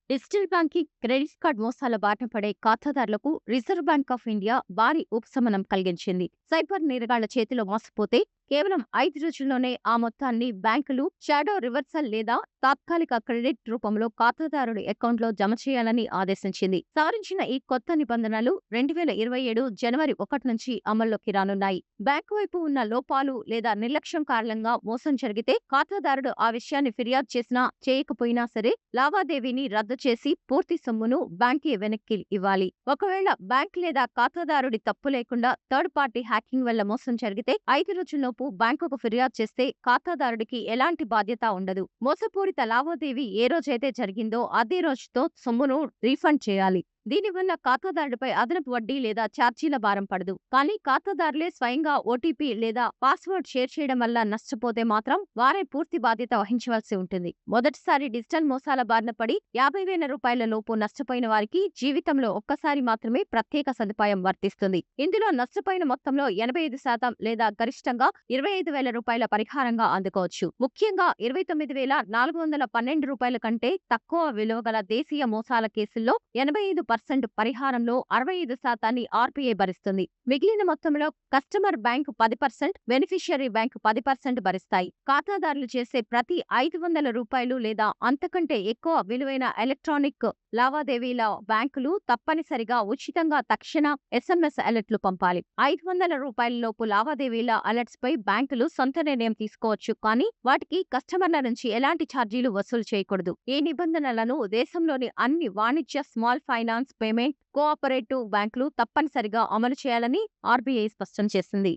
Digital banking, credit card మోసాల బారిన పడే ఖాతాదారులకు రిజర్వ్ బ్యాంక్ ఆఫ్ ఇండియా భారీ ఉపశమనం కలిగించింది. సైబర్ నేరగాళ్ల చేతిలో మోసపోతే కేవలం 5 రోజుల్లోనే ఆ మొత్తాన్ని బ్యాంకులు షాడో రివర్సల్ లేదా తాత్కాలిక క్రెడిట్ రూపంలో ఖాతాదారుడి అకౌంట్లో జమ చేయాలని ఆదేశించింది. సవరించిన ఈ కొత్త నిబంధనలు 2027 జనవరి 1 నుంచి అమల్లోకి రానున్నాయి. బ్యాంకు వైపు ఉన్న లోపాలు లేదా నిర్లక్ష్యం కారణంగా మోసం జరిగితే ఖాతాదారుడు ఆ విషయాన్ని ఫిర్యాదు చేసినా చేయకపోయినా సరే లావాదేవీని రద్దు చేసి పూర్తి సొమ్మును బ్యాంకే వెనక్కి ఇవ్వాలి. ఒకవేళ బ్యాంక్ లేదా ఖాతాదారుడి తప్పు లేకుండా థర్డ్ పార్టీ హ్యాకింగ్ వల్ల మోసం జరిగితే 5 రోజుల్లోపు బ్యాంకుకు ఫిర్యాదు చేస్తే ఖాతాదారుడికి ఎలాంటి బాధ్యత ఉండదు. మోసపూరిత లావాదేవీ ఏ రోజైతే జరిగిందో అదే రోజుతో సొమ్మును రీఫండ్ చేయాలి. దీనివల్ల ఖాతాదారుడిపై అదనపు వడ్డీ లేదా ఛార్జీల భారం పడదు. కానీ ఖాతాదారులే స్వయంగా ఓటీపీ లేదా పాస్వర్డ్ షేర్ చేయడం వల్ల నష్టపోతే మాత్రం వారే పూర్తి బాధ్యత వహించవలసి ఉంటుంది. మొదటిసారి డిజిటల్ మోసాల బారిన పడి 50,000 రూపాయల లోపు నష్టపోయిన వారికి జీవితంలో ఒక్కసారి మాత్రమే ప్రత్యేక సదుపాయం వర్తిస్తుంది. ఇందులో నష్టపోయిన మొత్తంలో 85% లేదా గరిష్టంగా 25,000 రూపాయల పరిహారంగా అందుకోవచ్చు. ముఖ్యంగా 29,412 రూపాయల కంటే తక్కువ విలువ గల దేశీయ మోసాల కేసుల్లో 85% పరిహారంలో 65% ఆర్బీఐ భరిస్తుంది. మిగిలిన మొత్తంలో కస్టమర్ బ్యాంకు 10%, బెనిఫిషియరీ బ్యాంకు 10% భరిస్తాయి. ఖాతాదారులు చేసే ప్రతి 500 రూపాయలు లేదా అంతకంటే ఎక్కువ విలువైన ఎలక్ట్రానిక్ లావాదేవీల బ్యాంకులు తప్పనిసరిగా ఉచితంగా తక్షణ ఎస్ఎంఎస్ అలర్ట్లు పంపాలి. 500 రూపాయల లోపు లావాదేవీల అలర్ట్స్ పై బ్యాంకులు సొంత నిర్ణయం తీసుకోవచ్చు, కానీ వాటికి కస్టమర్ల నుంచి ఎలాంటి ఛార్జీలు వసూలు చేయకూడదు. ఈ నిబంధనలను దేశంలోని అన్ని వాణిజ్య, స్మాల్ ఫైనాన్స్, పేమెంట్, కోఆపరేటివ్ బ్యాంకులు తప్పనిసరిగా అమలు చేయాలని ఆర్బీఐ స్పష్టం చేసింది.